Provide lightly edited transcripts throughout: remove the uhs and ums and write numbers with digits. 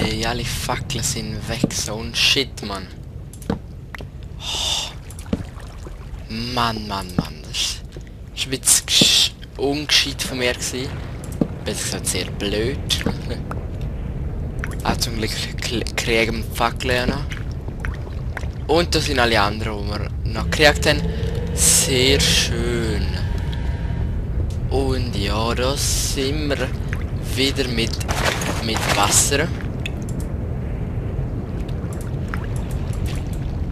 Nee, alle Fackeln sind weg. So ein Shit, Mann. Oh. Mann. Das ist ein bisschen ungescheit von mir gewesen. Besser gesagt sehr blöd. Auch zum Glück kriegen wir die Fackeln noch. Und da sind alle anderen, die wir noch gekriegt haben. Sehr schön. Und ja, da sind wir wieder mit Wasser.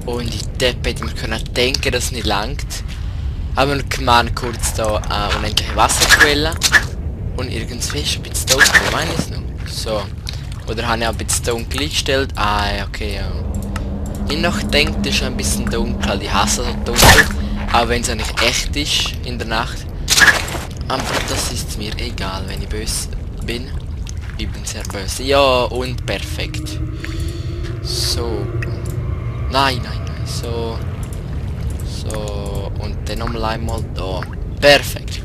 Und ich hätte mir können denken, dass es nicht langt. Aber wir gemeint kurz da unendliche Wasserquelle. Und irgendwie ist ein bisschen dunkel, meine ich es noch. So. Oder habe ich ein bisschen dunkel eingestellt? Ah, okay, ja. Ich noch denke, das ist ein bisschen dunkel. Ich hasse so dunkel. Auch wenn es eigentlich echt ist in der Nacht. Aber das ist mir egal, wenn ich böse bin. Ich bin sehr böse. Ja, und perfekt. So. Nein. So. Und dann nochmal einmal da. Perfekt.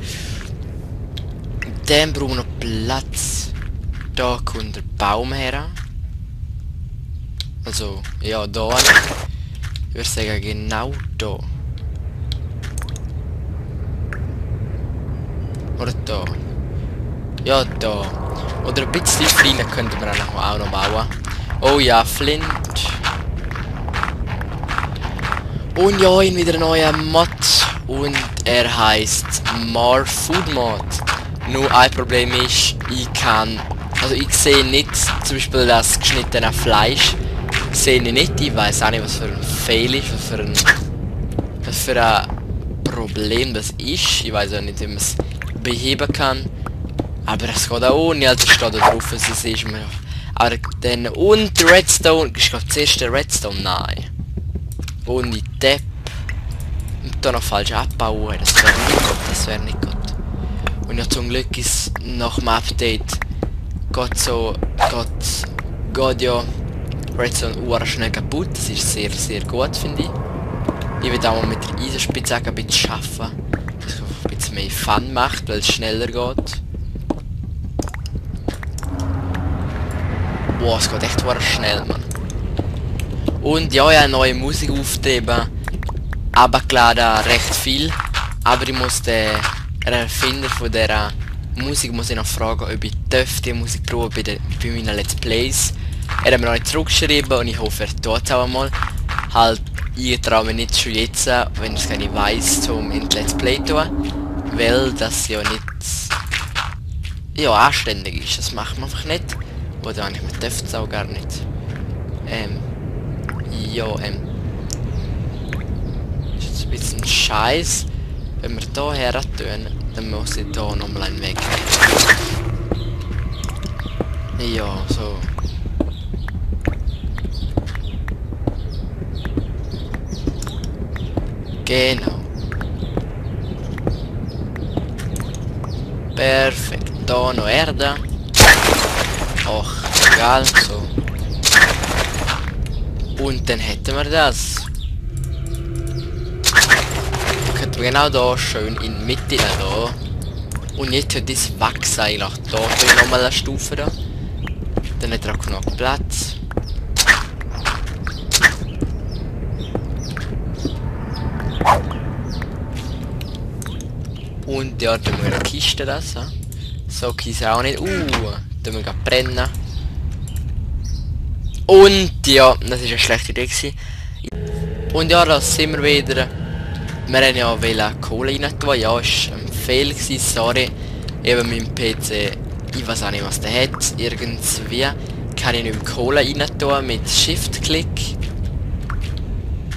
Dann brauchen wir noch Platz. Da kommt der Baum her. Also, ja, da. Ich würde sagen, genau da. Oder da. Ja, da. Oder ein bisschen kleiner könnten wir auch noch bauen. Oh ja, Flint. Und ja, in wieder ein neuer Mod. Und er heißt More Food Mod. Nur ein Problem ist, ich sehe nicht, zum Beispiel das geschnittene Fleisch. Sehe ich nicht, ich weiß auch nicht, was für ein Fail ist, was für ein Problem das ist. Ich weiß auch nicht, wie man es beheben kann. Aber es geht auch ohne, also steht da drauf, es ist mir. Aber dann, und Redstone, ist gerade das erste Redstone, nein. Und ich Depp. Und da noch falsch abbauen, das wäre nicht gut. Und ja, zum Glück ist nach dem Update geht ja Redstone schnell kaputt. Das ist sehr, sehr gut, finde ich. Ich will auch mal mit der Eisenspitzhacke ein bisschen arbeiten. Dass es ein bisschen mehr Fun macht, weil es schneller geht. Boah, es geht echt schnell, Mann. Und ja, ich habe neue Musik aufgetrieben. Aber klar, da recht viel. Aber ich muss den Erfinder von dieser Musik muss ich noch fragen, ob ich die Musik brauche bei meinen Let's Plays. Er hat mir noch nicht zurückgeschrieben und ich hoffe, er tut es auch einmal. Halt, ich traue mir nicht schon jetzt, wenn ich es gar nicht weiss, zum in Let's Play tun. Weil das ja nicht anständig ist. Das macht man einfach nicht. Oder eigentlich, man darf es auch gar nicht. Ist jetzt ein bisschen scheiß. Wenn wir hier her tun, dann muss ich hier nochmal einen Weg nehmen. Ja, so. Genau. Perfekt. Da noch Erde. Ach, egal, so. Und dann hätten wir das. Könnten wir genau da schön in die Mitte da. Und jetzt könnte das wachsen eigentlich. Da tue ich nochmal eine Stufe da. Dann hat er auch genug Platz. Und ja, dann wir eine Kiste das. So Kiste auch nicht. Dann wir brennen. Und ja, das ist eine schlechte Idee gewesen. Und ja, da sind wir wieder. Wir haben ja Kohle rein tun. Ja, ist ein Fehler gewesen, sorry. Eben mein PC, ich weiß auch nicht, was der hat. Irgendwie kann ich nicht mehr Kohle rein tun mit Shift-Klick.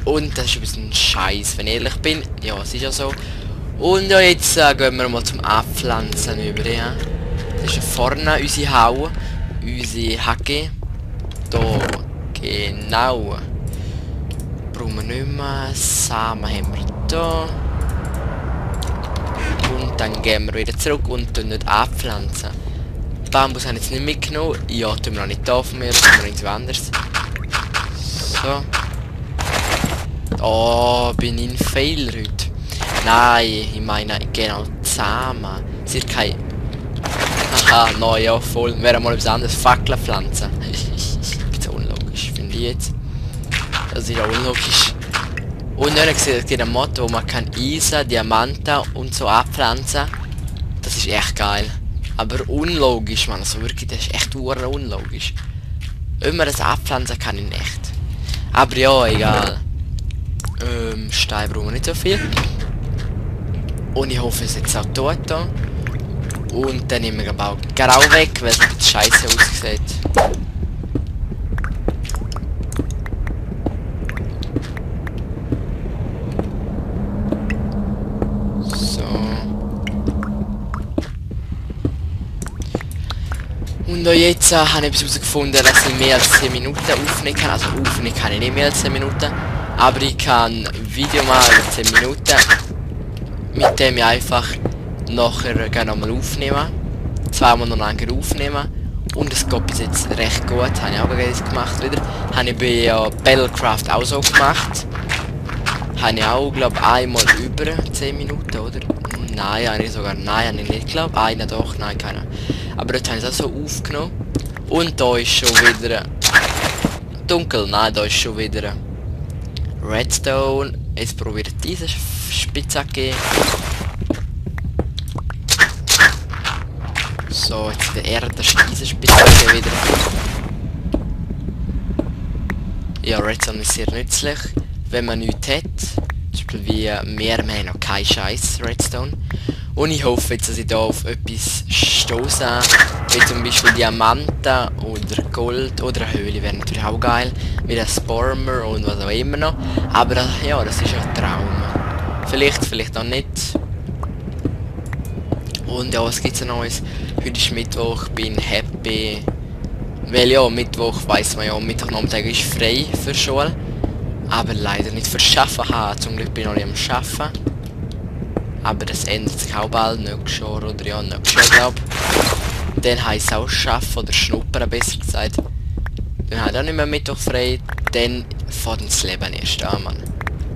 Und das ist ein bisschen scheiß, wenn ich ehrlich bin. Ja, es ist ja so. Und ja, jetzt gehen wir mal zum Abpflanzen über. Ja. Das ist vorne unsere Haue, unsere Hacke. Da, genau. Brauchen wir nicht mehr. Samen haben wir da. Und dann gehen wir wieder zurück und tun nicht abpflanzen. Bambus haben wir jetzt nicht mitgenommen. Ja, tun wir noch nicht da von mir, tun wir irgendwo anders. So. Oh, bin ich ein Fehler heute. Nein, ich meine, genau, Samen. Sind keine... Aha, no, ja, voll. Wäre mal etwas anderes. Fackeln pflanzen. jetzt. Das ist auch unlogisch. Und dann gesehen, es gibt einen Mod, wo man kann Eisen, Diamanten und so abpflanzen. Das ist echt geil. Aber unlogisch, man. Also wirklich, das ist echt unlogisch. Wenn man das abpflanzen kann ich nicht. Aber ja, egal. Stein brauchen wir nicht so viel. Und ich hoffe, es ist jetzt auch tot da. Und dann nehmen wir auch grau weg, weil es jetzt scheiße aussieht. So. Und auch jetzt habe ich etwas herausgefunden, dass ich mehr als 10 Minuten aufnehmen kann. Also aufnehmen kann ich nicht mehr als 10 Minuten. Aber ich kann Video machen 10 Minuten. Mit dem ich einfach nachher nochmal aufnehmen. Zweimal noch länger aufnehmen. Und es geht bis jetzt recht gut. Habe ich auch jetzt gemacht wieder. Habe ich bei Battlecraft auch so gemacht. Habe ich auch, glaube ich, einmal über 10 Minuten, oder? Nein, habe ich sogar. Nein, habe ich nicht, glaube ich. Einer doch, nein, keiner. Aber dort habe ich es auch so aufgenommen. Und da ist schon wieder dunkel. Nein, da ist schon wieder Redstone. Jetzt probiert diese Spitzhacke. So, jetzt in der Erde ist diese Spitzhacke wieder. Ja, Redstone ist sehr nützlich, wenn man nichts hat. Zum Beispiel wie wir haben noch keinen Scheiß Redstone. Und ich hoffe jetzt, dass ich da auf etwas stoße, wie zum Beispiel Diamanten oder Gold oder eine Höhle wäre natürlich auch geil, wie ein Spawner und was auch immer noch. Aber ja, das ist ein Traum. Vielleicht auch nicht. Und ja, was gibt's Neues? Heute ist Mittwoch, bin happy. Weil ja, Mittwoch weiss man ja, Mittwochnachmittag ist frei für Schule. Aber leider nicht für Schaffen haben. Zum Glück bin ich noch nicht am Schaffen. Aber das ändert sich auch bald, nächstes Jahr oder ja, nächstes Jahr glaube ich. Dann heisst es auch Schaffen oder Schnuppern, besser gesagt. Dann habe ich auch nicht mehr Mittwoch frei, dann fängt das Leben erst an, Mann.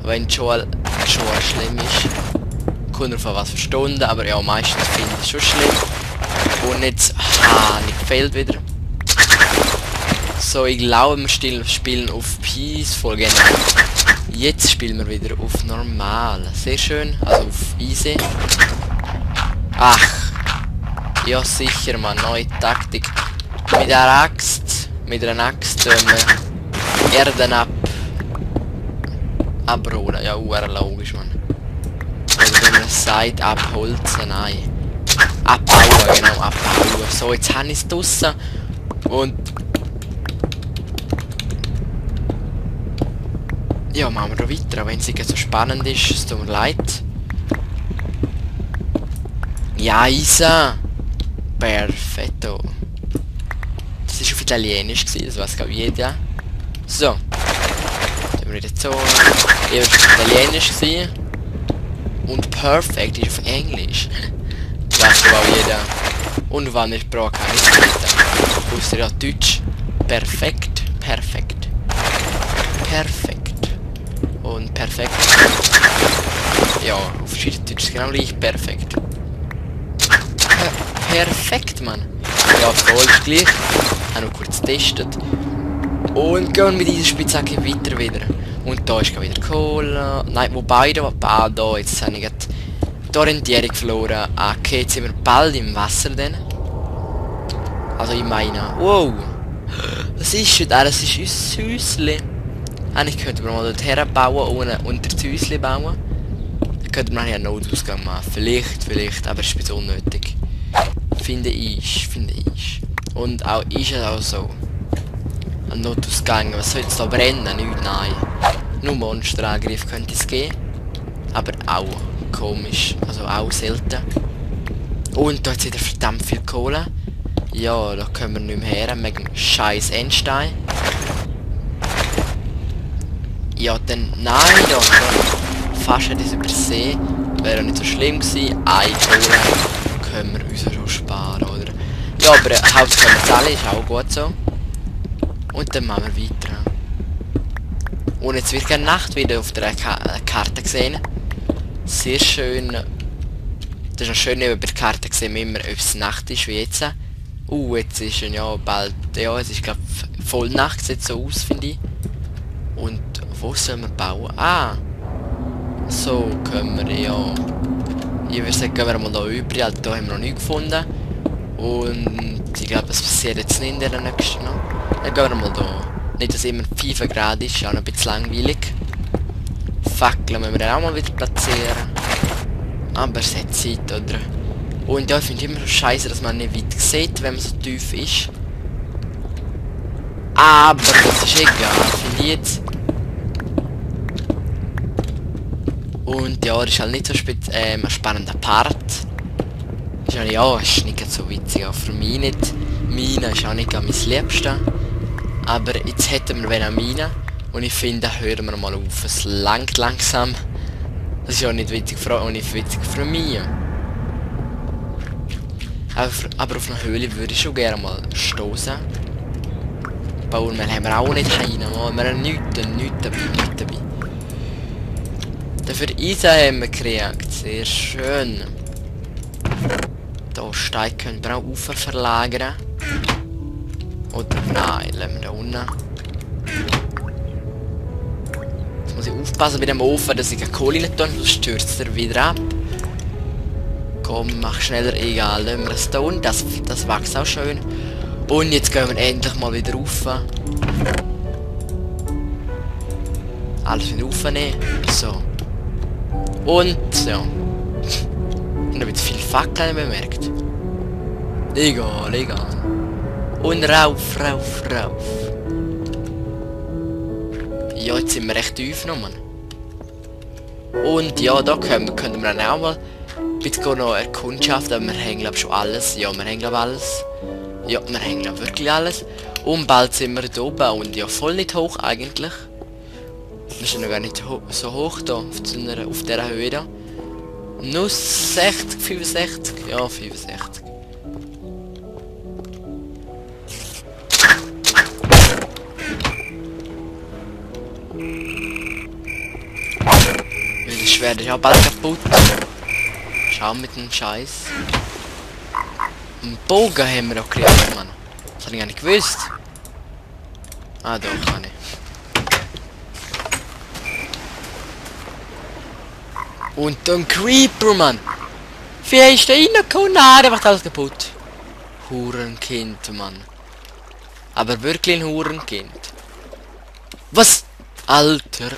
Wenn die Schule schon schlimm ist, kommt drauf an was für Stunden, aber ja, meistens finde ich es schon schlimm. Und jetzt, nicht gefällt wieder. So, ich glaube, wir spielen auf Peaceful, genau. Jetzt spielen wir wieder auf normal. Sehr schön, also auf easy. Ach, ja sicher, Mann, neue Taktik. Mit einer Axt wir Erden abrollen. Ja, logisch, Mann. Oder wenn man sagt, abholzen, nein. Abbauen, genau, abbauen. So, jetzt habe ich es draussen. Und ja, machen wir da weiter, auch wenn es nicht so spannend ist, es tut mir leid. Ja, Isa! Perfetto. Das war auf Italienisch, das weiß glaube ich jeder. So. Dann wir in der Zone. Er war auf Italienisch und perfekt ist auf Englisch. Das weiß glaube auch jeder. Und wann ich brauche keine Skripte. Ausser ja Deutsch. Perfekt. Perfekt. Und perfekt. Ja, auf Schweizerdeutsch ist genau gleich perfekt. Perfekt, Mann. Ja, voll ist gleich. Habe noch kurz getestet. Und gehen mit dieser Spitzhacke weiter wieder. Und da ist wieder Kohle. Nein, wobei da jetzt habe ich die Orientierung verloren. Okay, jetzt sind wir bald im Wasser dann. Also ich meine. Wow! Was ist denn das? Das ist unser Häuschen. Eigentlich könnte man mal dort herbauen und das Häuschen bauen. Dann könnte man ja einen Notausgang machen. Vielleicht, aber es ist unnötig. Finde ich. Und auch ist es auch so. Ein Notausgang, was soll jetzt da brennen? Nicht, nein. Nur Monsterangriff könnte es geben. Aber auch komisch, also auch selten. Und da hat es wieder verdammt viel Kohle. Ja, da können wir nicht mehr her, wegen scheiß Endstein. Ja, dann, nein, da fast hätte ich es übersehen. Wäre nicht so schlimm gewesen. Eine Kohle können wir uns schon sparen, oder? Ja, aber Hauptsache wir zahlen, ist auch gut so. Und dann machen wir weiter. Und jetzt wird keine Nacht wieder auf der Karte gesehen. Sehr schön. Das ist noch schön, bei der Karte sehen wir immer, ob es Nacht ist wie jetzt. Jetzt ist ja bald, ja, es ist glaube voll Nacht, sieht so aus, finde ich. Und wo sollen wir bauen? Ah! So können wir ja... Ich würde sagen, gehen wir mal da über. Hier haben wir noch nichts gefunden. Und ich glaube, es passiert jetzt nicht in der nächsten noch. Dann gehen wir mal da. Nicht, dass es immer 5 Grad ist, auch noch ein bisschen langweilig. Fackeln müssen wir dann auch mal wieder platzieren. Aber es hat Zeit, oder? Und ja, ich finde immer so scheiße, dass man nicht weit sieht, wenn man so tief ist. Aber das ist egal, finde ich jetzt. Und ja, das ist halt nicht so ein spannender Part. Ist ja, ist nicht so witzig, auch für mich nicht. Mine ist auch nicht mein Liebster. Aber jetzt hätten wir eine Mine. Und ich finde, da hören wir mal auf. Es langt langsam. Das ist ja nicht witzig für mich. Aber auf eine Höhle würde ich schon gerne mal stoßen. Bauen wir haben wir auch nicht heim. Wir haben nichts dabei. Dafür Eisen haben wir gekriegt. Sehr schön. Da Stein können wir auch rauf verlagern. Oder nein, lassen wir da unten. Jetzt muss ich aufpassen bei dem Ofen, dass ich keine Kohle nicht tue, sonst stürzt er wieder ab. Komm, mach schneller, egal, lassen wir es da unten. Das wächst auch schön. Und jetzt gehen wir endlich mal wieder rauf. Alles wieder raufnehmen. So. Und ja. Und da wird viel Fackeln bemerkt. Egal. Und rauf. Ja, jetzt sind wir recht tief noch, Mann. Und ja, da können wir dann auch mal bitte noch erkundschaften, aber wir haben glaube schon alles. Ja, wir haben glaube alles. Ja, wir haben glaube wirklich alles. Und bald sind wir da oben und ja, voll nicht hoch eigentlich. Wir sind noch gar nicht so hoch da, auf dieser Höhe da. Nur 60, 65, ja 65. Weil das Schwert ist auch bald kaputt. Schau mit dem Scheiß. Einen Bogen haben wir auch gekriegt, Mann. Das habe ich gar nicht gewusst. Ah, doch, kann ich. Und dann Creeper, Mann. Wie ist der reingekommen? Nein, der macht alles kaputt. Hurenkind, Mann. Aber wirklich ein Hurenkind. Was? Alter.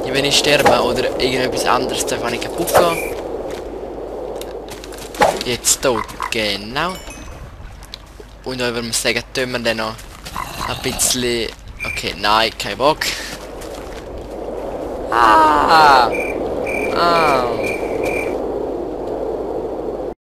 Wenn ich sterbe oder irgendetwas anderes, dann kann ich kaputt gehen. Jetzt tot, genau. Und dann würde man sagen, tun wir dann noch ein bisschen... Okay, nein, kein Bock. Ah!